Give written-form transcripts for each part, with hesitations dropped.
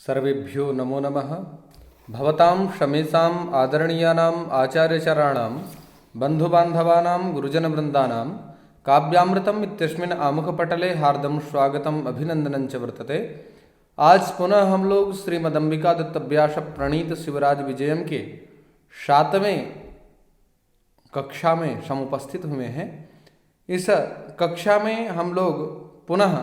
सर्वेभ्यो नमो नमः। भवतां शमेषाम् आदरणीयानाम् आचार्यचराणां बन्धुबान्धवानां गुरुजनवृन्दानां काव्यामृतम् इत्यस्मिन् आमुखपटले हार्दं स्वागतम् अभिनंदनं च वर्तते। आज पुनः हम लोग श्रीमदम्बिका दत्त व्यास प्रणीत शिवराज विजयम के 7वें कक्षा में समुपस्थित हुए हैं। इस कक्षा में हम लोग पुनः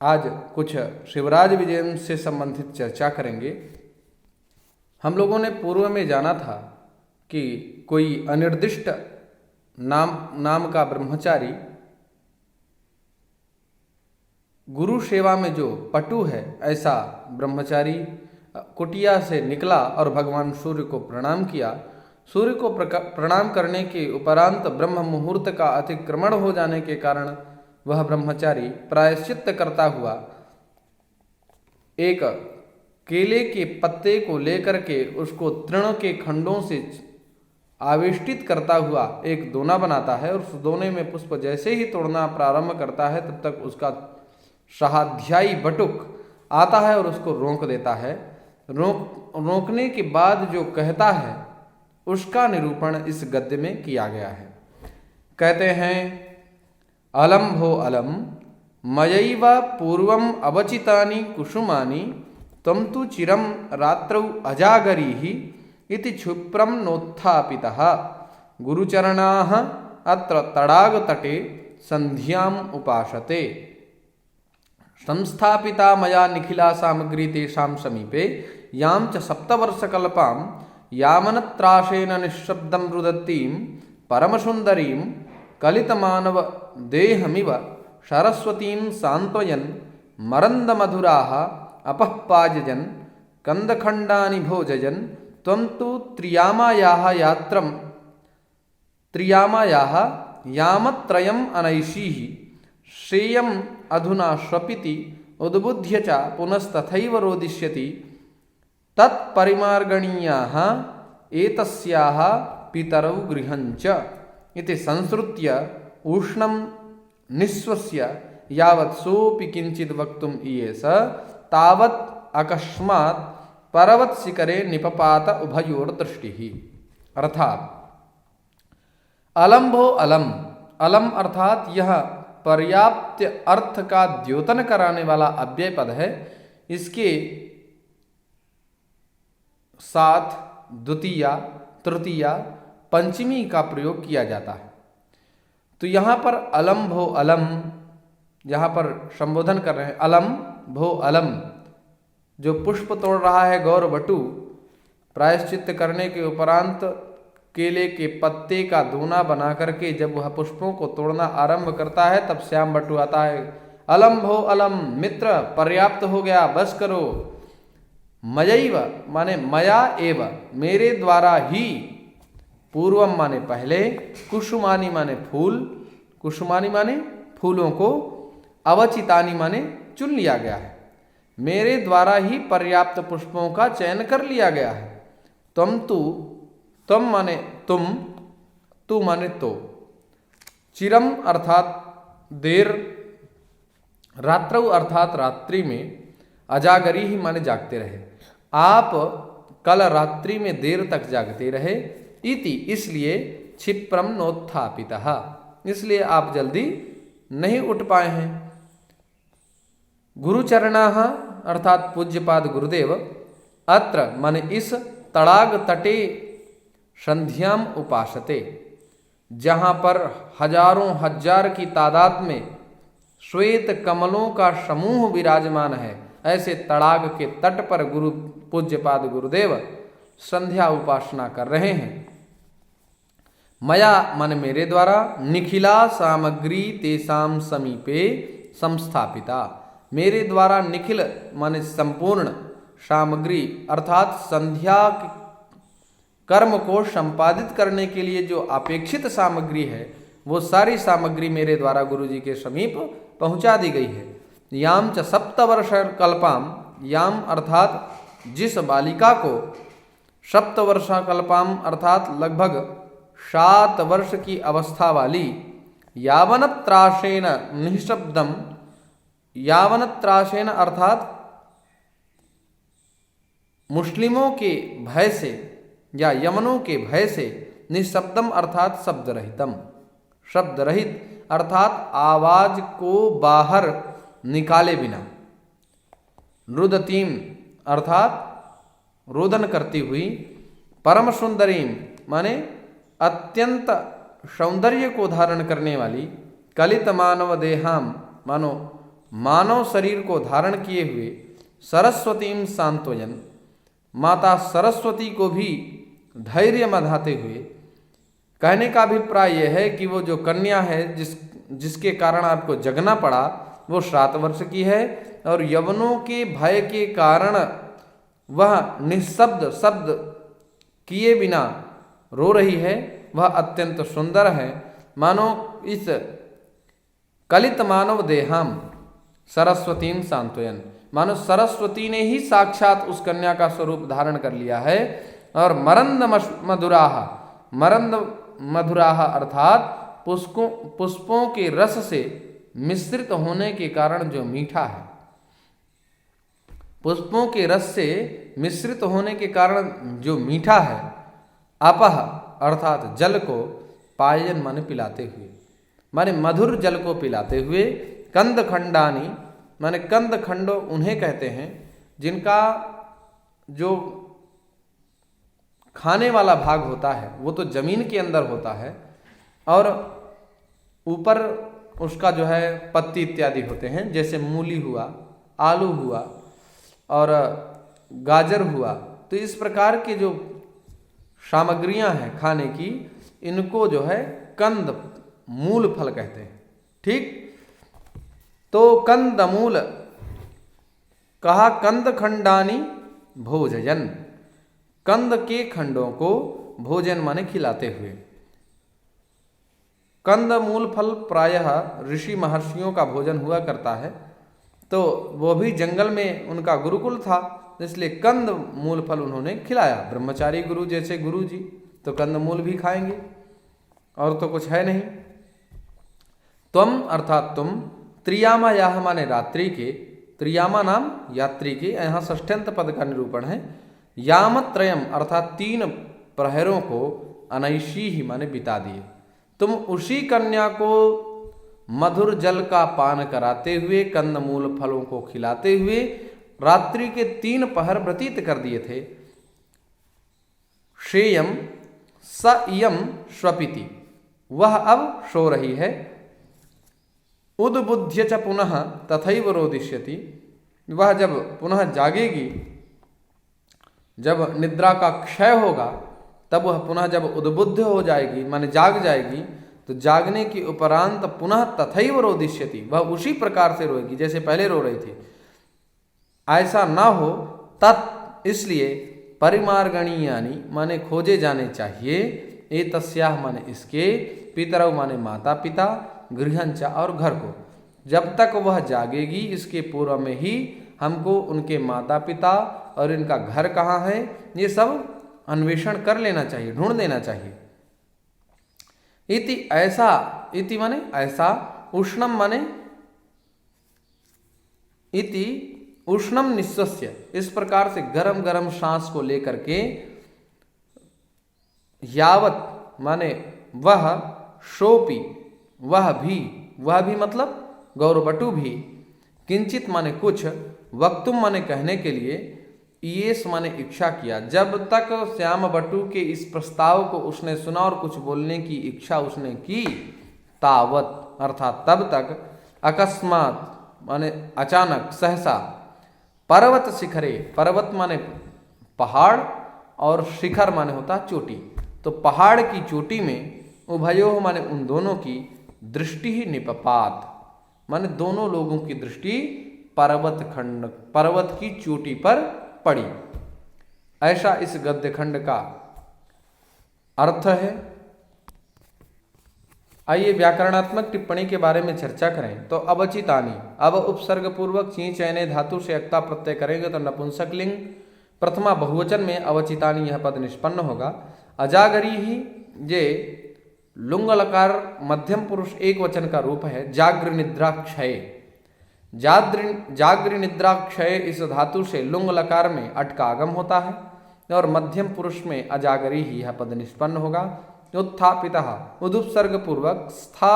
आज कुछ शिवराज विजयम से संबंधित चर्चा करेंगे। हम लोगों ने पूर्व में जाना था कि कोई अनिर्दिष्ट नाम का ब्रह्मचारी गुरु सेवा में जो पटु है, ऐसा ब्रह्मचारी कुटिया से निकला और भगवान सूर्य को प्रणाम किया। सूर्य को प्रणाम करने के उपरांत ब्रह्म मुहूर्त का अतिक्रमण हो जाने के कारण वह ब्रह्मचारी प्रायश्चित्त करता हुआ एक केले के पत्ते को लेकर के उसको तृण के खंडों से आवेष्टित करता हुआ एक दोना बनाता है और उस दोने में पुष्प जैसे ही तोड़ना प्रारंभ करता है तब तक उसका सहाध्यायी बटुक आता है और उसको रोक देता है। रोकने के बाद जो कहता है उसका निरूपण इस गद्य में किया गया है। कहते हैं, अलम भो अलम मयैव पूर्वम अवचितानि कुसुमानि त्वं तु चिरं रात्रौ अजागरीः इति क्षिप्रं नोत्थापितः गुरुचरणाः अत्र तडागतटे संध्याम् उपासते। संस्थापिता मया निखिला सामग्री तेषां समीपे यां च सप्तवर्षकल्पां यामनत्राशेन निःशब्दं रुदतीं परमसुन्दरीं कलितमानव देहमिव सरस्वतीं सान्त्वयन् मरन्दमधुराः अपःपाजयन् कन्दखण्डानि भोजयन् त्वं तु त्रियामायाः यामत्रयम् अनैषीः श्रेयम् अधुना स्वपिति उद्बुद्ध्य च पुनस्तथैव रोदिष्यति तत्परिमार्गणीयाः एतस्याः पितरौ गृहञ्च इति संसृत्य उष्णं निःश्वस्य यावत् सोऽपि किञ्चित् वक्तुम् ईयेष तावत् अकस्मात् पर्वतशिखरे निपपात उभयोर्दृष्टिः। अर्थात अलम भो अलम, अलम अर्थात यह पर्याप्त अर्थ का द्योतन कराने वाला अव्यय पद है। इसके साथ द्वितीया, तृतीया, पंचमी का प्रयोग किया जाता है। तो यहाँ पर अलम भो अलम, यहाँ पर संबोधन कर रहे हैं अलम भो अलम। जो पुष्प तोड़ रहा है गौर बटु, प्रायश्चित्त करने के उपरांत केले के पत्ते का दोना बना करके जब वह पुष्पों को तोड़ना आरंभ करता है तब श्याम बटु आता है। अलम भो अलम, मित्र पर्याप्त हो गया, बस करो। मयैव माने मया एव, मेरे द्वारा ही, पूर्वम माने पहले, कुसुमानी माने फूल, कुसुमानी माने फूलों को, अवचितानी माने चुन लिया गया है। मेरे द्वारा ही पर्याप्त पुष्पों का चयन कर लिया गया है। तुम माने तुम, तू माने तो, चिरम अर्थात देर, रात्रौ अर्थात रात्रि में, अजागरी ही माने जागते रहे। आप कल रात्रि में देर तक जागते रहे। इति इसलिए क्षिप्रम नोत्थापितः, इसलिए आप जल्दी नहीं उठ पाए हैं। गुरुचरणाः अर्थात पूज्यपाद गुरुदेव, अत्र माने इस तड़ाग तटे संध्याम उपासते, जहाँ पर हजारों हजार की तादाद में श्वेत कमलों का समूह विराजमान है, ऐसे तड़ाग के तट पर गुरु पूज्यपाद गुरुदेव संध्या उपासना कर रहे हैं। मया मन मेरे द्वारा, निखिला सामग्री तेषां समीपे संस्थापिता, मेरे द्वारा निखिल माने संपूर्ण सामग्री अर्थात संध्या कर्म को संपादित करने के लिए जो अपेक्षित सामग्री है वो सारी सामग्री मेरे द्वारा गुरु जी के समीप पहुंचा दी गई है। याम च सप्तवर्ष कल्पाम, याम अर्थात जिस बालिका को, सप्तवर्षा कल्पाम अर्थात लगभग 7 वर्ष की अवस्था वाली, यावनत्राशेन निःशब्दम यावनत्राशेन अर्थात मुस्लिमों के भय से या यमनों के भय से, निशब्दम अर्थात शब्द रहितम, शब्द रहित अर्थात आवाज को बाहर निकाले बिना, रुदतीम अर्थात रोदन करती हुई, परम सुंदरीम माने अत्यंत सौंदर्य को धारण करने वाली, कलित मानव देहाम मानो मानव शरीर को धारण किए हुए, सरस्वतीम सांत्वयन माता सरस्वती को भी धैर्य बंधाते हुए। कहने का अभिप्राय यह है कि वो जो कन्या है जिसके कारण आपको जगना पड़ा वो 7 वर्ष की है और यवनों के भय के कारण वह निःशब्द शब्द किए बिना रो रही है, वह अत्यंत सुंदर है। मानो इस कलित मानव देहाम सरस्वतीम सांत्वयन, मानो सरस्वती ने ही साक्षात उस कन्या का स्वरूप धारण कर लिया है। और मरंद मधुराह, मरंद मधुराह अर्थात पुष्पों के रस से मिश्रित होने के कारण जो मीठा है, पुष्पों के रस से मिश्रित होने के कारण जो मीठा है। अपह अर्थात जल को, पायन माने पिलाते हुए, माने मधुर जल को पिलाते हुए। कंद खंडानी माने कंद खंडो उन्हें कहते हैं जिनका जो खाने वाला भाग होता है वो तो जमीन के अंदर होता है और ऊपर उसका जो है पत्ती इत्यादि होते हैं, जैसे मूली हुआ, आलू हुआ और गाजर हुआ। तो इस प्रकार के जो सामग्रियां हैं खाने की, इनको जो है कंद मूल फल कहते हैं। ठीक, तो कंद मूल कहा, कंद खंडानी भोजयन, कंद के खंडों को भोजन माने खिलाते हुए। कंद मूल फल प्रायः ऋषि महर्षियों का भोजन हुआ करता है, तो वो भी जंगल में उनका गुरुकुल था, इसलिए कंद मूल फल उन्होंने खिलाया। ब्रह्मचारी गुरु जैसे गुरु जी तो कंद मूल भी खाएंगे, और तो कुछ है नहीं। त्वम अर्थात तुम, त्रियामा याह माने रात्रि के, त्रियामा नाम यात्री के, यहाँ षष्ठ्यंत पद का निरूपण है। यामत्रयम अर्थात 3 प्रहरों को अनैशी ही माने बिता दिए। तुम उसी कन्या को मधुर जल का पान कराते हुए, कंद मूल फलों को खिलाते हुए रात्रि के 3 पहर व्यतीत कर दिए थे। श्रेयम सयम स्वपिति, वह अब सो रही है। उद्बुद्ध्य च पुनः तथैव रोदिष्यति, वह जब पुनः जागेगी, जब निद्रा का क्षय होगा तब वह पुनः जब उद्बुद्ध हो जाएगी माने जाग जाएगी, तो जागने के उपरांत पुनः तथैव रोदिष्यति, वह उसी प्रकार से रोएगी जैसे पहले रो रही थी। ऐसा ना हो तत् इसलिए, परिमार्गणीयानि माने खोजे जाने चाहिए, एतस्याः माने इसके, पितरौ माने माता पिता, गृहंच और घर को। जब तक वह जागेगी इसके पूर्व में ही हमको उनके माता पिता और इनका घर कहाँ है ये सब अन्वेषण कर लेना चाहिए, ढूंढ लेना चाहिए। इति ऐसा, इति माने ऐसा, उष्णम माने इति उष्णम निस्वस्य, इस प्रकार से गरम गरम सांस को लेकर के, यावत माने वह, शोपी वह भी मतलब गौरवटु भी, किंचित माने कुछ, वक्तुम माने कहने के लिए, ईयेस माने इच्छा किया। जब तक श्याम बटु के इस प्रस्ताव को उसने सुना और कुछ बोलने की इच्छा उसने की, तावत अर्थात तब तक, अकस्मात माने अचानक, सहसा, पर्वत शिखरे, पर्वत माने पहाड़ और शिखर माने होता चोटी, तो पहाड़ की चोटी में, उभयो माने उन दोनों की, दृष्टि ही निपपात माने दोनों लोगों की दृष्टि पर्वत खंड, पर्वत की चोटी पर पड़ी। ऐसा इस गद्य खंड का अर्थ है। आइए व्याकरणात्मक टिप्पणी के बारे में चर्चा करें। तो अवचितानी, अब उपसर्ग पूर्वक ची चैने धातु से अक्ता प्रत्यय करेंगे तो नपुंसक लिंग प्रथमा बहुवचन में अवचितानी यह पद निष्पन्न होगा। अजागरी ही ये लुंग लकार मध्यम पुरुष एक वचन का रूप है। जागृ निद्रा क्षय, जागृ निद्रा क्षय इस धातु से लुंग लकार में अट का आगम होता है और मध्यम पुरुष में अजागरी ही यह पद निष्पन्न होगा। उत्थापितः उदुपसर्ग पूर्वक स्था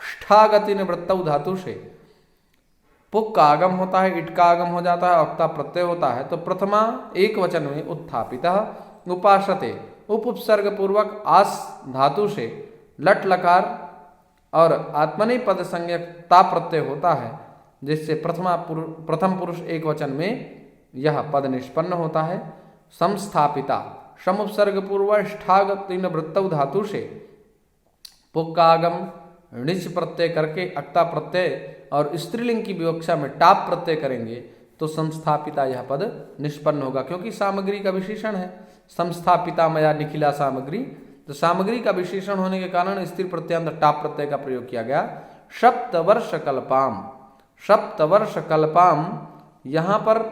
ष्ठागति निवृत्तौ धातु से पुक का आगम होता है, इट का आगम हो जाता है, अक्ता प्रत्यय होता है। तो प्रथमा एक वचन में उत्थापितः उपासते उपसर्ग पूर्वक आस धातु से लट लकार और आत्मनेय पद संज्ञक ता प्रत्यय होता है, जिससे प्रथम पुरुष एक वचन में यह पद निष्पन्न होता है। संस्थापिता समुपसर्ग पूर्व ष्ठागति निवृत्तौ धातु से पुक का आगम णिच प्रत्यय करके अक्ता प्रत्यय और स्त्रीलिंग की विवक्षा में टाप प्रत्यय करेंगे तो संस्थापिता यह पद निष्पन्न होगा, क्योंकि सामग्री का विशेषण है। संस्थापिता मया निखिला सामग्री, तो सामग्री का विशेषण होने के कारण स्त्री प्रत्यांत टाप प्रत्यय का प्रयोग किया गया। सप्तवर्ष कल्पाम, सप्तवर्ष कल्पाम, यहाँ पर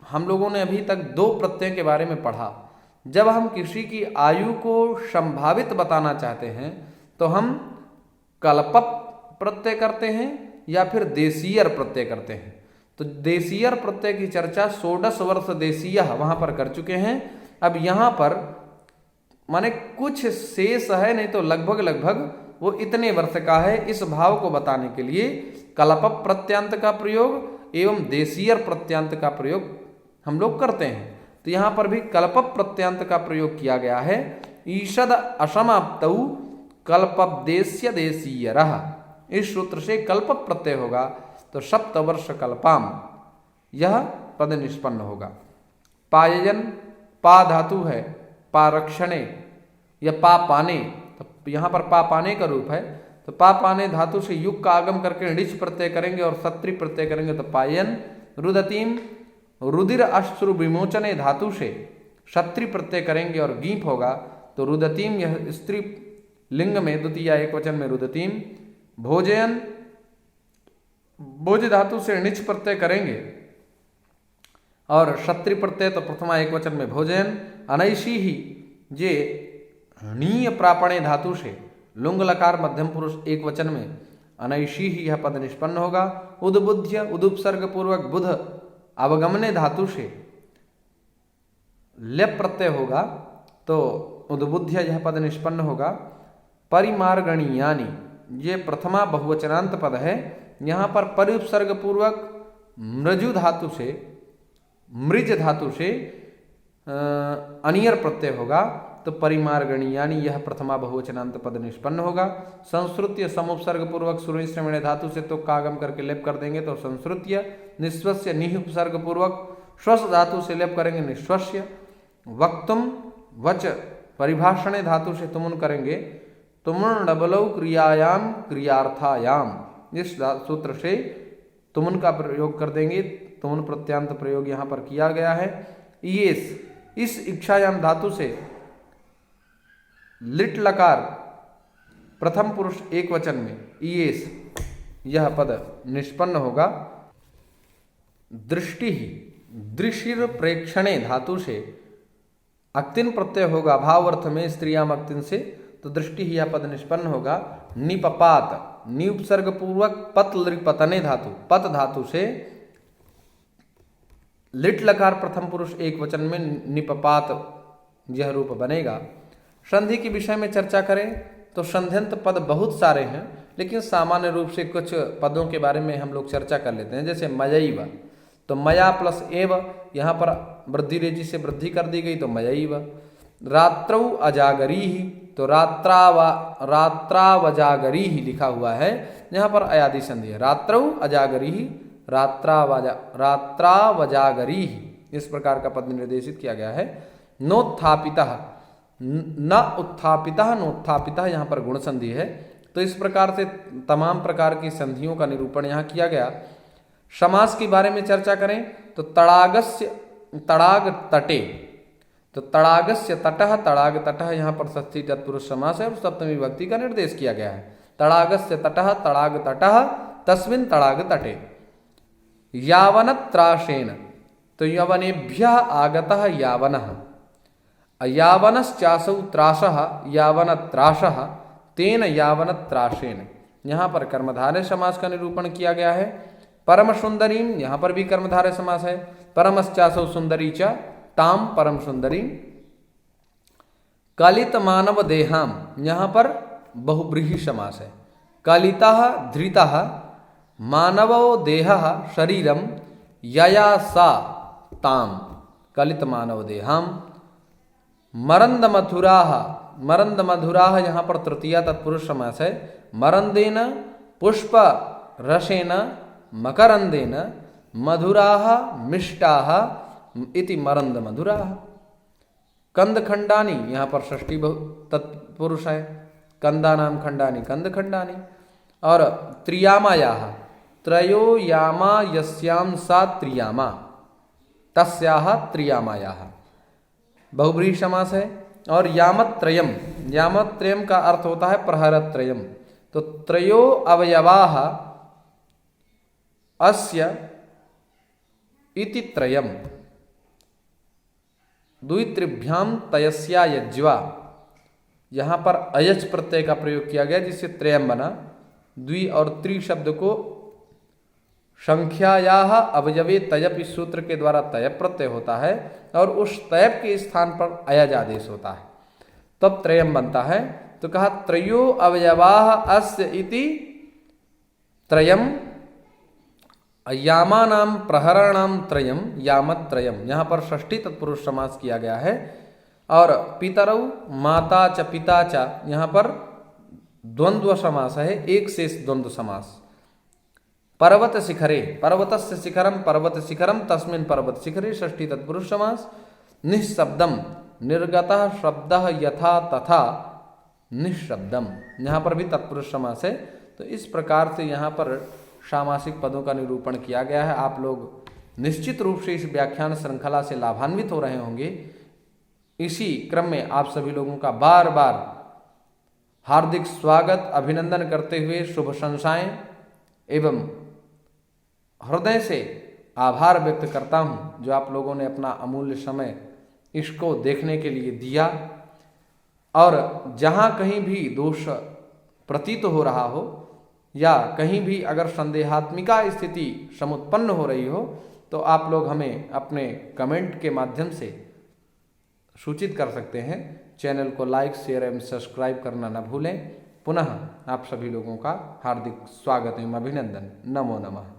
हम लोगों ने अभी तक दो प्रत्यय के बारे में पढ़ा। जब हम किसी की आयु को संभावित बताना चाहते हैं तो हम कल्प प्रत्यय करते हैं या फिर देशीयर प्रत्यय करते हैं। तो देशीयर प्रत्यय की चर्चा 16 वर्ष देशीय वहां पर कर चुके हैं। अब यहां पर माने कुछ शेष है, नहीं तो लगभग लगभग वो इतने वर्ष का है। इस भाव को बताने के लिए कल्प प्रत्यांत का प्रयोग एवं देशीयर प्रत्यांत का प्रयोग हम लोग करते हैं। तो यहां पर भी कल्प प्रत्यांत का प्रयोग किया गया है। ईषद असमाप्तौ कल्पदेश्य देशीयरः, इस सूत्र से कल्प प्रत्यय होगा तो सप्तवर्ष कल्पाम यह पद निष्पन्न होगा। पायजन पा धातु है, पारक्षणे या पा पाने, तो यहाँ पर पा पाने का रूप है। तो पा पाने धातु से युग का आगम करके णिच प्रत्यय करेंगे और सत्री प्रत्यय करेंगे तो पायन। रुदतीम रुधिर अश्रु विमोचने धातु से सत्री प्रत्यय करेंगे और गीप होगा तो रुदतीम, यह स्त्री लिंग में द्वितीय एक वचन में रुदतीम। भोजयन भोज धातु से णिच प्रत्यय करेंगे और सत्री प्रत्यय तो प्रथमा एक वचन में भोजयन। अनैषी ही जे णीय प्रापणे धातु से लुंग लकार मध्यम पुरुष एक वचन में अनैषी ही यह पद निष्पन्न होगा। उद्बुद्ध्य उदुपसर्ग पूर्वक बुध अवगमने धातु से लेप प्रत्यय होगा तो उद्बुद्ध्य यह पद निष्पन्न होगा। परिमार्गणीयानि, ये प्रथमा बहुवचनांत पद है। यहाँ पर परिउपसर्ग पूर्वक मृजु धातु से मृज धातु से अनियर प्रत्यय होगा तो परिमार्गणीयानि यह प्रथमा बहुवचनांत पद निष्पन्न होगा। संस्कृत्य समुपसर्ग पूर्वक सुरश्रमणे धातु से तो कागम करके लेप कर देंगे तो संस्कृत्य। निस्वस्य निह उपसर्ग पूर्वक श्वस धातु से लेप करेंगे निस्वस्य। वक्तुम वच परिभाषणे धातु से तुमुन करेंगे तुमुन डबलौ क्रियायाम क्रियार्थायाम, इस सूत्र से तुमुन का प्रयोग कर देंगे। तुमुन प्रत्यांत प्रयोग यहाँ पर किया गया है। ईयेस, इस इच्छायाम धातु से लिट लकार प्रथम पुरुष एक वचन में ईयेस यह पद निष्पन्न होगा। दृष्टि ही दृशिर प्रेक्षणे धातु से अक्तिन प्रत्यय होगा भाव अर्थ में स्त्रियाम अक्तिन से, तो दृष्टि ही यह पद निष्पन्न होगा। निपपात निउपसर्ग पूर्वक पत लिपतने धातु, पत धातु से लिट लकार प्रथम पुरुष एक वचन में निपपात यह रूप बनेगा। संधि के विषय में चर्चा करें तो संध्यंत पद बहुत सारे हैं, लेकिन सामान्य रूप से कुछ पदों के बारे में हम लोग चर्चा कर लेते हैं। जैसे मयैव, तो मया प्लस एव, यहाँ पर वृद्धि रेजी से वृद्धि कर दी गई तो मयैव। रात्रौ अजागरी ही, तो रात्रावजागरी ही लिखा हुआ है, यहाँ पर अयादि संधि है। रात्रौ अजागरी ही रात्रावजागरी ही, इस प्रकार का पद निर्देशित किया गया है। नोत्थापितः न उत्थापितः नोत्थापितः, यहाँ पर गुण संधि है। तो इस प्रकार से तमाम प्रकार की संधियों का निरूपण यहाँ किया गया। समास के बारे में चर्चा करें तो तड़ागस्य तड़ाग तटे, तो तड़ागस्य तटः तड़ाग तटः, यहाँ पर षष्ठी तत्पुरुष समास है और सप्तमी विभक्ति का निर्देश किया गया है। तड़ागस्य तटः तड़ाग तटः तस्मिन् तड़ाग तटे। यावनत्राशेन, तो यवनेभ्यः आगतः यावनः। यावनश्चासौ त्रासः यावनत्रासः तेन यावनत्राशेन, यहाँ पर कर्मधारय समास का निरूपण किया गया है। परम सुंदरीम, यहाँ पर भी कर्मधारय समास है। परमश्चासौ सुंदरी च ताम परम सुंदरी। कलित मानव देहाम, यहाँ पर बहुब्रीहि समास है। कलितः धृतः मानवो देहः शरीरम यया सा ताम कलित मानव देहाम। मरंद मधुराः, मरंद मधुराः यहाँ पर तृतीया तत्पुरुष समास है। मरंदेन पुष्प रसेन मकरंदेन मधुराः मिष्टाः इति मरंद मधुराः। कंद खंडानी, यहाँ पर षष्ठी तत्पुरुष है। कंदा नाम खंडानी कंद खंडानी। और त्रियामायाः, त्रयो यामा यस्याम सा त्रियामा तस्याः त्रियामायाः, बहुब्रीहि समास है। और यामत्रयम, यामत्रयम का अर्थ होता है प्रहरत्रयम। तो त्रयो अवयवाः अस्य इति त्रयम। द्वित्रिभ्याम तयस्या यज्वा, यहाँ पर अयच प्रत्यय का प्रयोग किया गया जिससे त्रयम बना। द्वि और त्रि शब्द को संख्यायाः अवयवे तयप इस सूत्र के द्वारा तयप प्रत्यय होता है और उस तयप के स्थान पर अयज आदेश होता है, तब त्रयम बनता है। तो कहा त्रयो अवयवाः अस्य इति त्रयम। यामानाम प्रहरणाम त्रयम यामत्रयम, यहाँ पर षष्ठी तत्पुरुष समास किया गया है। और पितरौ माता च पिता च, यहाँ पर द्वंद्व समास है, एक शेष द्वंद्व समास। पर्वत शिखरे, पर्वतस्य शिखरम पर्वत शिखरम तस्मिन् पर्वत शिखरे, षष्ठी तत्पुरुष समास। निःशब्दम, निर्गतः शब्दः यथा तथा निःशब्दम, यहाँ पर भी तत्पुरुष समास है। तो इस प्रकार से यहाँ पर सामासिक पदों का निरूपण किया गया है। आप लोग निश्चित रूप से इस व्याख्यान श्रृंखला से लाभान्वित हो रहे होंगे। इसी क्रम में आप सभी लोगों का बार बार हार्दिक स्वागत अभिनंदन करते हुए शुभ संशाएं एवं हृदय से आभार व्यक्त करता हूं, जो आप लोगों ने अपना अमूल्य समय इसको देखने के लिए दिया। और जहां कहीं भी दोष प्रतीत हो रहा हो या कहीं भी अगर संदेहात्मिका स्थिति समुत्पन्न हो रही हो, तो आप लोग हमें अपने कमेंट के माध्यम से सूचित कर सकते हैं। चैनल को लाइक शेयर एवं सब्सक्राइब करना न भूलें। पुनः आप सभी लोगों का हार्दिक स्वागत एवं अभिनंदन। नमो नमः।